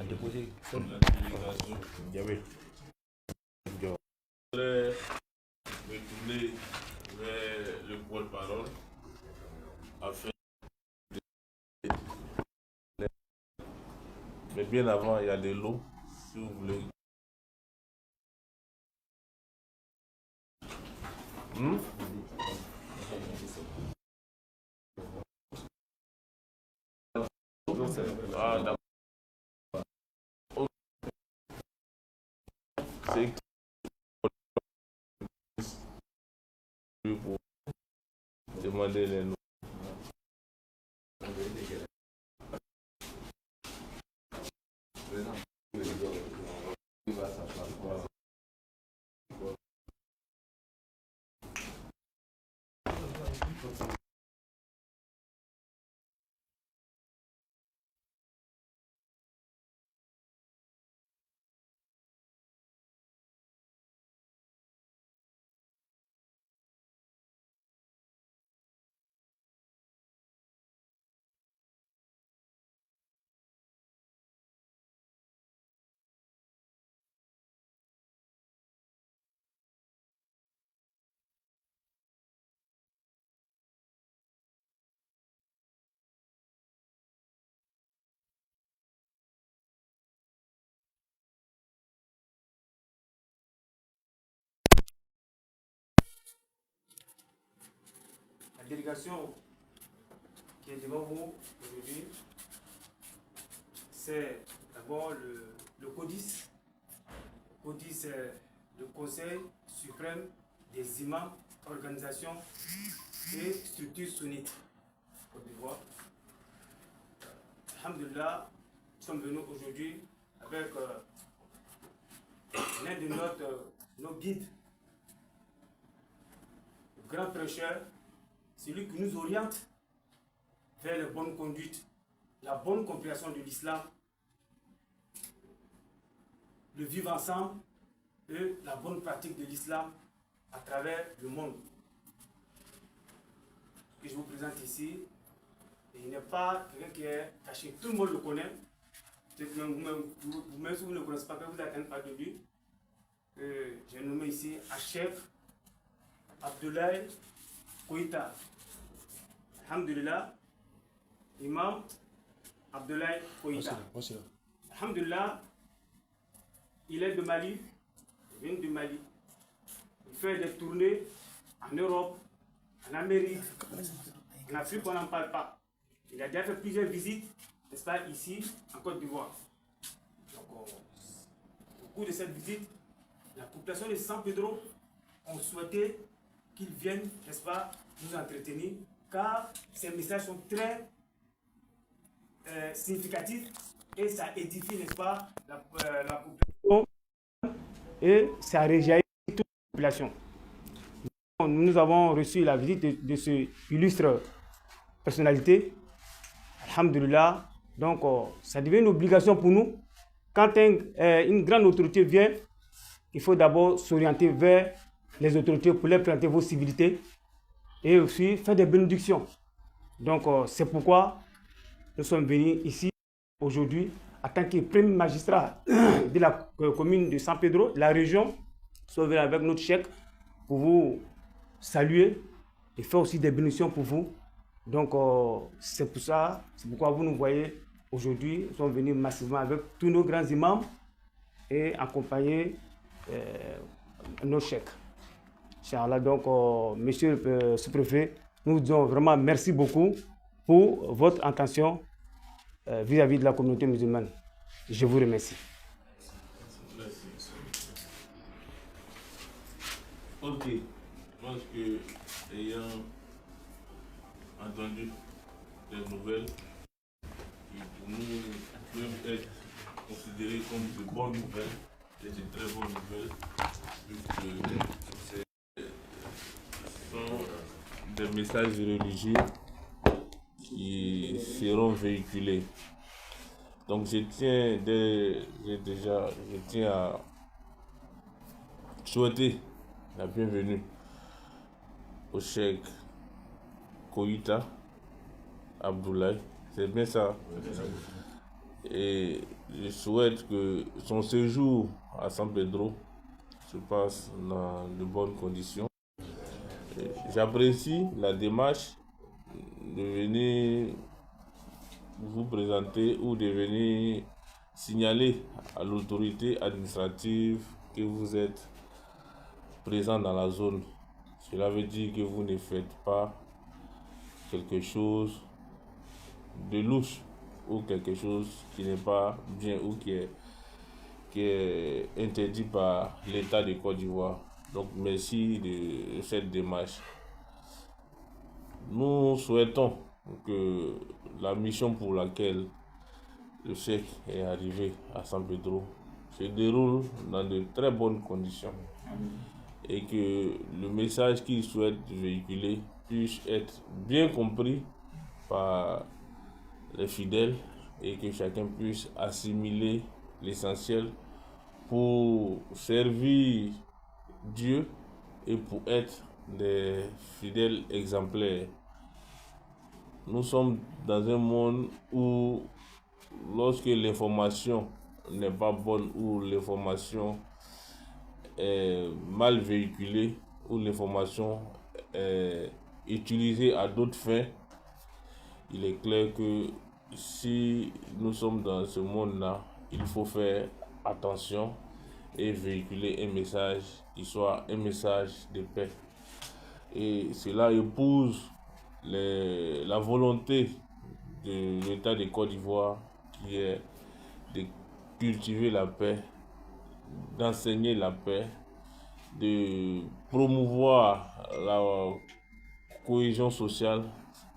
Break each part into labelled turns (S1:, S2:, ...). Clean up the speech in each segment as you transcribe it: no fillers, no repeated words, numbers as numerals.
S1: déposé.
S2: Je voudrais retourner vers le porte-parole afin de... Mais bien avant, il y a de l'eau, si vous voulez. Ah, d'accord. C'est pour demander les noms.
S3: La délégation qui est devant vous aujourd'hui, c'est d'abord le CODIS. Le CODIS, c'est le Conseil suprême des imams, organisations et structures sunnites Côte d'Ivoire. Alhamdulillah, nous sommes venus aujourd'hui avec l'un de nos guides, le grand prêcheur, celui qui nous oriente vers la bonne conduite, la bonne compréhension de l'islam, le vivre ensemble et la bonne pratique de l'islam à travers le monde. Ce que je vous présente ici, il n'est pas quelqu'un qui est caché, tout le monde le connaît. Vous-même, si vous ne le connaissez pas, vous n'attendez pas de lui. J'ai nommé ici Chef Abdoulaye Koïta. Alhamdulillah, Imam Abdoulaye Koïta. Alhamdulillah, il est de Mali, il vient de Mali. Il fait des tournées en Europe, en Amérique, en Afrique, on n'en parle pas. Il a déjà fait plusieurs visites, n'est-ce pas, ici, en Côte d'Ivoire. Donc, au cours de cette visite, la population de San Pedro ont souhaité qu'il vienne, n'est-ce pas, nous entretenir, car ces messages sont très significatifs et ça édifie, n'est-ce pas, la population et ça réjaillit toute la population. Nous avons reçu la visite de ce illustre personnalité. Alhamdulillah. Donc, ça devient une obligation pour nous. Quand une grande autorité vient, il faut d'abord s'orienter vers les autorités pour leur présenter vos civilités et aussi faire des bénédictions. Donc, c'est pourquoi nous sommes venus ici aujourd'hui en tant que premier magistrat de la commune de San Pedro, la région. Nous sommes venus avec notre chèque pour vous saluer et faire aussi des bénédictions pour vous. Donc, c'est pour ça, c'est pourquoi vous nous voyez aujourd'hui. Nous sommes venus massivement avec tous nos grands imams et accompagner nos chèques. Inch'Allah, donc, monsieur le sous-préfet, nous vous disons vraiment merci beaucoup pour votre attention vis-à-vis de la communauté musulmane. Je vous remercie.
S2: Ok, je pense que, ayant entendu des nouvelles qui pour nous peuvent être considérées comme de bonnes nouvelles, et de très bonnes nouvelles, puisque ce sont des messages religieux qui seront véhiculés. Donc je tiens à souhaiter la bienvenue au Cheikh Koïta Abdoulaye, c'est bien ça. Et je souhaite que son séjour à San Pedro se passe dans de bonnes conditions. J'apprécie la démarche de venir vous présenter ou de venir signaler à l'autorité administrative que vous êtes présent dans la zone. Cela veut dire que vous ne faites pas quelque chose de louche ou quelque chose qui n'est pas bien ou qui est interdit par l'État de Côte d'Ivoire. Donc merci de cette démarche. Nous souhaitons que la mission pour laquelle le chèque est arrivé à San Pedro se déroule dans de très bonnes conditions et que le message qu'il souhaite véhiculer puisse être bien compris par les fidèles et que chacun puisse assimiler l'essentiel pour servir Dieu et pour être des fidèles exemplaires. Nous sommes dans un monde où lorsque l'information n'est pas bonne ou l'information est mal véhiculée ou l'information est utilisée à d'autres fins, il est clair que si nous sommes dans ce monde-là, il faut faire attention et véhiculer un message qui soit un message de paix. Et cela épouse la volonté de l'État de Côte d'Ivoire qui est de cultiver la paix, d'enseigner la paix, de promouvoir la cohésion sociale,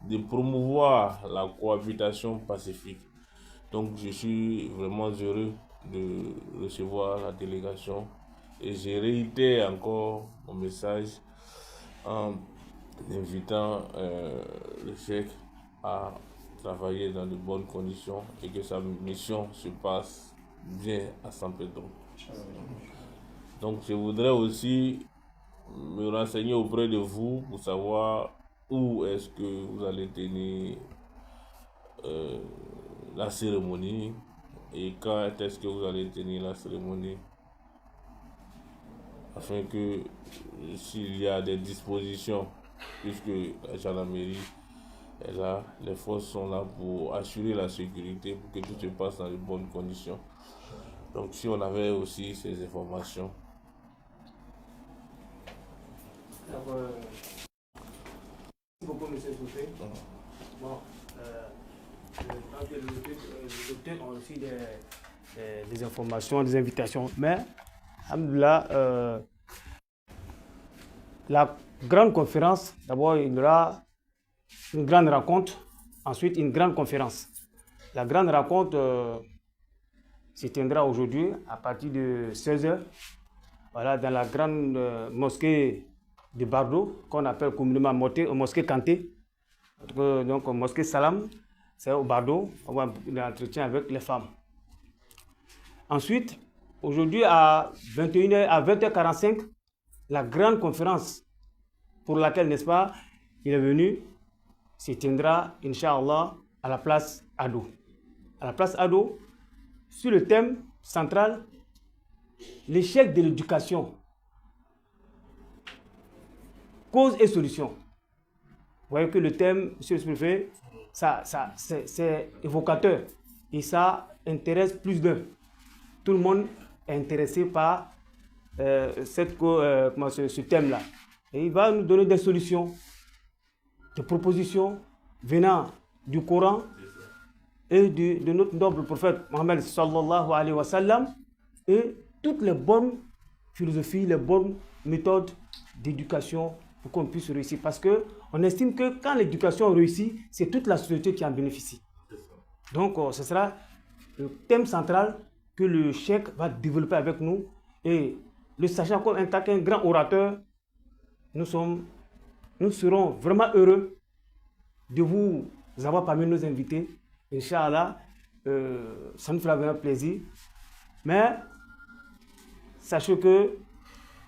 S2: de promouvoir la cohabitation pacifique. Donc je suis vraiment heureux de recevoir la délégation et je réitère encore mon message en invitant le chèque à travailler dans de bonnes conditions et que sa mission se passe bien à San Pedro. Donc je voudrais aussi me renseigner auprès de vous pour savoir où est-ce que vous allez tenir la cérémonie et quand est-ce que vous allez tenir la cérémonie, afin que s'il y a des dispositions, puisque la gendarmerie est là, les forces sont là pour assurer la sécurité, pour que tout se passe dans de bonnes conditions. Donc si on avait aussi ces informations.
S3: Alors, merci beaucoup, M. Souffé. Bon, les docteurs ont aussi des informations, des invitations, mais alhamdoulilah, la grande conférence, d'abord il y aura une grande rencontre, ensuite une grande conférence. La grande rencontre se tiendra aujourd'hui à partir de 16h, voilà, dans la grande mosquée de Bardo, qu'on appelle communément mosquée Kanté, donc mosquée Salam, c'est au Bardo, on va l'entretien avec les femmes. Ensuite, aujourd'hui à 21h, à 20h45, la grande conférence pour laquelle, n'est-ce pas, il est venu, se tiendra, Inch'Allah, à la place Ado. À la place Ado, sur le thème central, l'échec de l'éducation, cause et solution. Vous voyez que le thème, monsieur le préfet, c'est évocateur et ça intéresse plus d'un. Tout le monde est intéressé par ce thème-là. Et il va nous donner des solutions, des propositions venant du Coran et de notre noble prophète Mohammed sallallahu alayhi wa sallam et toutes les bonnes philosophies, les bonnes méthodes d'éducation pour qu'on puisse réussir. Parce qu'on estime que quand l'éducation réussit, c'est toute la société qui en bénéficie. Donc, ce sera le thème central que le cheikh va développer avec nous. Et le sachant comme un grand orateur, nous serons vraiment heureux de vous avoir parmi nos invités. Inch'Allah, ça nous fera vraiment plaisir. Mais sachez que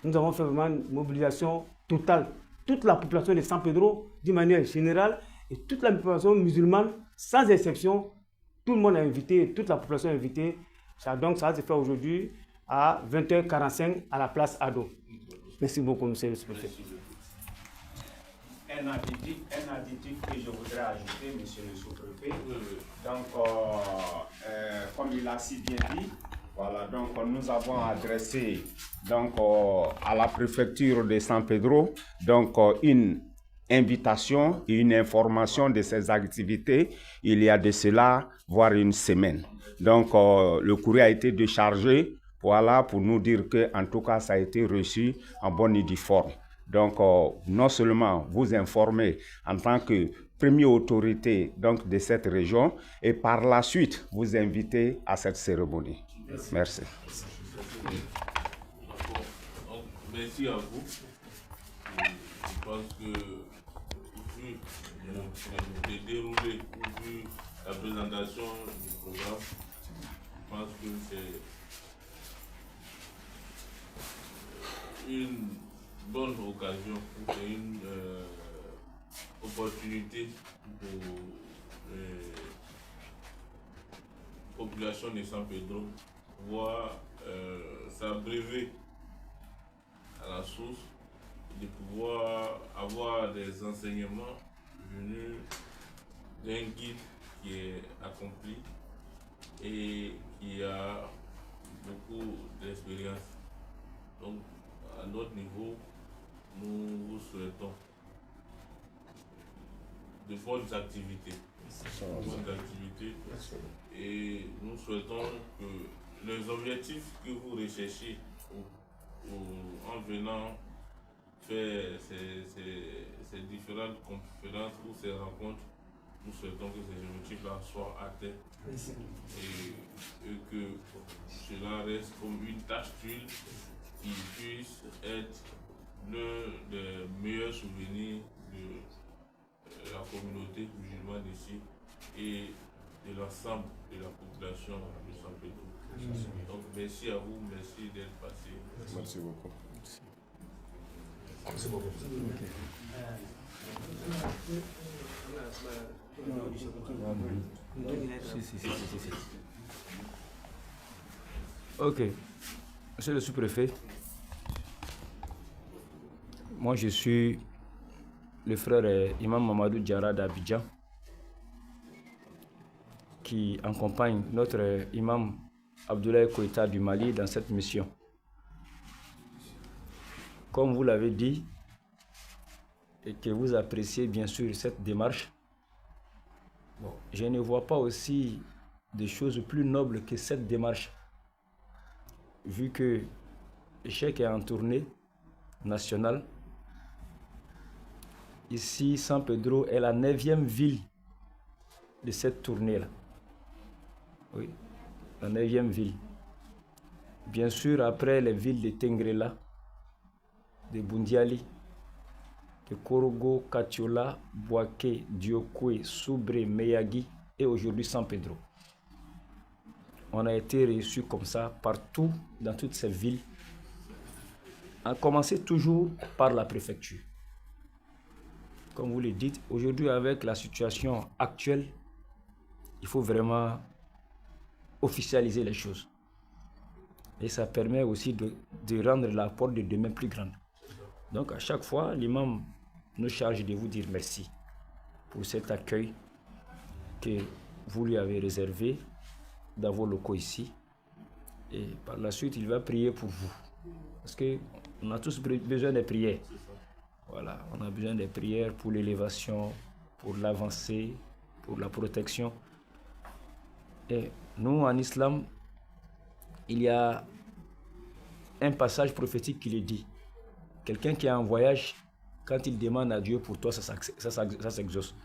S3: nous avons fait vraiment une mobilisation totale. Toute la population de San Pedro, d'une manière générale, et toute la population musulmane, sans exception, tout le monde est invité, toute la population est invitée Donc, ça se fait aujourd'hui à 20h45 à la place Ado. Merci beaucoup, monsieur le sous-préfet.
S1: Un additif que je voudrais ajouter, monsieur le sous-préfet. Donc, comme il a si bien dit, voilà, donc nous avons adressé donc, à la préfecture de San Pedro donc, une invitation et une information de ces activités il y a de cela, voire une semaine. Donc, le courrier a été déchargé, voilà, pour nous dire que, en tout cas, ça a été reçu en bonne et due forme. Donc, non seulement vous informer en tant que première autorité donc, de cette région, et par la suite, vous inviter à cette cérémonie. Merci.
S2: Merci à vous. Je pense que, vu le déroulé, vu la présentation du programme, je pense que c'est une bonne occasion, c'est une opportunité pour la population de San Pedro pouvoir s'abreuver à la source, de pouvoir avoir des enseignements venus d'un guide qui est accompli et qui a beaucoup d'expérience. Donc, à notre niveau, nous vous souhaitons de bonnes activités. Et nous souhaitons que les objectifs que vous recherchez en venant faire ces différentes conférences ou ces rencontres, nous souhaitons que ces objectifs-là soient atteints et que cela reste comme une tache d'huile qui puisse être l'un des meilleurs souvenirs de la communauté musulmane ici et de l'ensemble de la population de San Pedro. Donc merci à vous, merci d'être passé.
S4: Merci beaucoup.
S5: Merci beaucoup. Ok. Monsieur le sous-préfet, moi je suis le frère Imam Mamadou Diarra d'Abidjan qui accompagne notre imam Abdoulaye Koïta du Mali dans cette mission. Comme vous l'avez dit, et que vous appréciez bien sûr cette démarche, je ne vois pas aussi des choses plus nobles que cette démarche, vu que le cheikh est en tournée nationale. Ici, San Pedro est la 9e ville de cette tournée-là. Oui, la 9e ville. Bien sûr, après les villes de Tengrela, de Bundiali, de Korogo, Katiola, Boaké, Diokwe, Soubré, Meyagi et aujourd'hui San Pedro. On a été reçus comme ça partout dans toutes ces villes, à commencer toujours par la préfecture. Comme vous le dites, aujourd'hui avec la situation actuelle, il faut vraiment officialiser les choses. Et ça permet aussi de rendre la porte de demain plus grande. Donc à chaque fois, l'imam nous charge de vous dire merci pour cet accueil que vous lui avez réservé dans vos locaux ici. Et par la suite, il va prier pour vous. Parce qu'on a tous besoin de prières. Voilà, on a besoin de prières pour l'élévation, pour l'avancée, pour la protection. Et nous, en islam, il y a un passage prophétique qui le dit. Quelqu'un qui est en voyage, quand il demande à Dieu pour toi, ça s'exauce.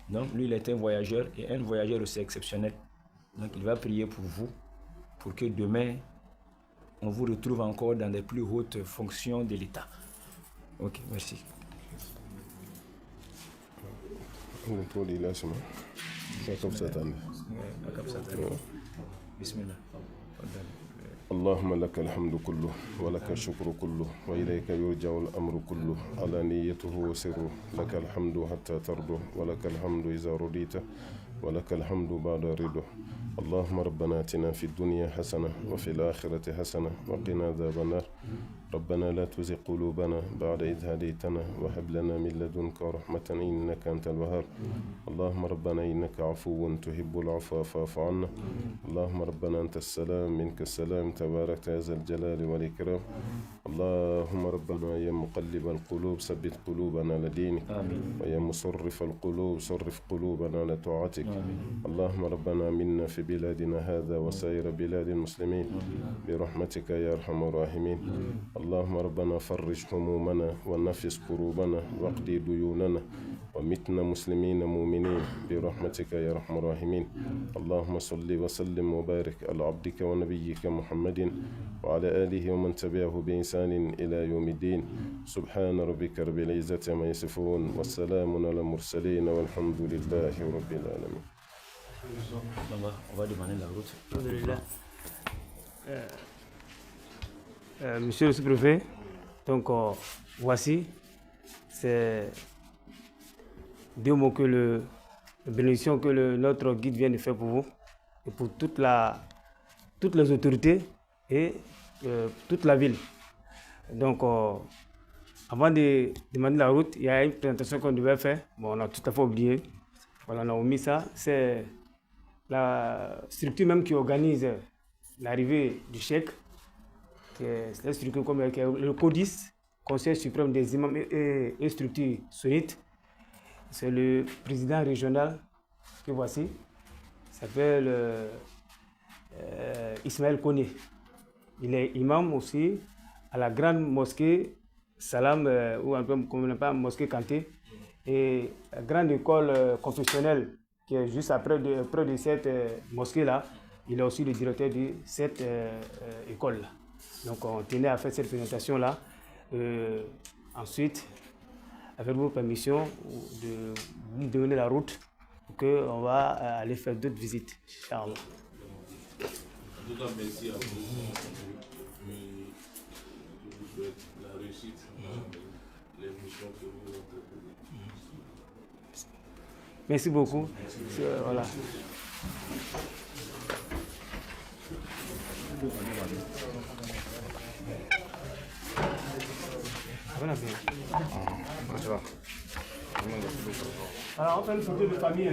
S5: Donc, lui, il est un voyageur et un voyageur aussi exceptionnel. Donc, il va prier pour vous, pour que demain, on vous retrouve encore dans les plus hautes fonctions de l'État. Ok, merci. Bismillah.
S4: اللهم لك الحمد كله ولك الشكر كله وإليك يرجع الأمر كله على نيته وسره لك الحمد حتى ترضى ولك الحمد إذا رضيت ولك الحمد بعد رضا اللهم ربنا آتنا في الدنيا حسنة وفي الآخرة حسنة وقنا عذاب النار. ربنا لا تزغ قلوبنا بعد إذ هديتنا وهب لنا من لدنك رحمة إنك أنت الوهاب. اللهم ربنا إنك عفو تحب العفو فاعف عنا. اللهم ربنا أنت السلام منك السلام تبارك يا ذا الجلال والإكرام. اللهم ربنا يا مقلب القلوب ثبت قلوبنا لدينك ويا مصرف القلوب صرف قلوبنا لطاعتك. اللهم ربنا منا في بلادنا هذا وسائر بلاد المسلمين برحمتك يا أرحم الراحمين. اللهم ربنا فرج همومنا ونفس كروبنا واقضي ديوننا ومتنا مسلمين مؤمنين برحمتك يا أرحم الراحمين. اللهم صل وسلم وبارك على عبدك ونبيك محمد وعلى آله ومن تبعه بإحسان إلى يوم الدين. سبحان ربك رب العزة عما يصفون والسلام على المرسلين والحمد لله رب العالمين.
S5: On va demander la route.
S3: Alhamdulillah. Monsieur le sous-préfet, donc voici, c'est deux mots que la bénédiction que notre guide vient de faire pour vous et pour toutes les autorités et toute la ville. Donc, avant de demander la route, il y a une présentation qu'on devait faire. Bon, on a tout à fait oublié. Voilà, on a omis ça. C'est la structure même qui organise l'arrivée du cheikh. C'est la structure comme le CODIS, Conseil suprême des imams et structure sunnite. C'est le président régional que voici. Il s'appelle Ismaël Koné. Il est imam aussi à la grande mosquée Salam, ou un peu comme on appelle mosquée Kanté, et la grande école confessionnelle qui est juste près de cette mosquée-là. Il est aussi le directeur de cette école-là. Donc on tenait à faire cette présentation-là. Ensuite, avec vos permissions, de vous donner la route pour qu'on va aller faire d'autres visites. Inch'Allah.
S2: En tout cas, merci à vous. Je vous souhaite la réussite dans les missions que vous entreprenez.
S3: Merci beaucoup. Voilà. Alors, on fait une photo de famille.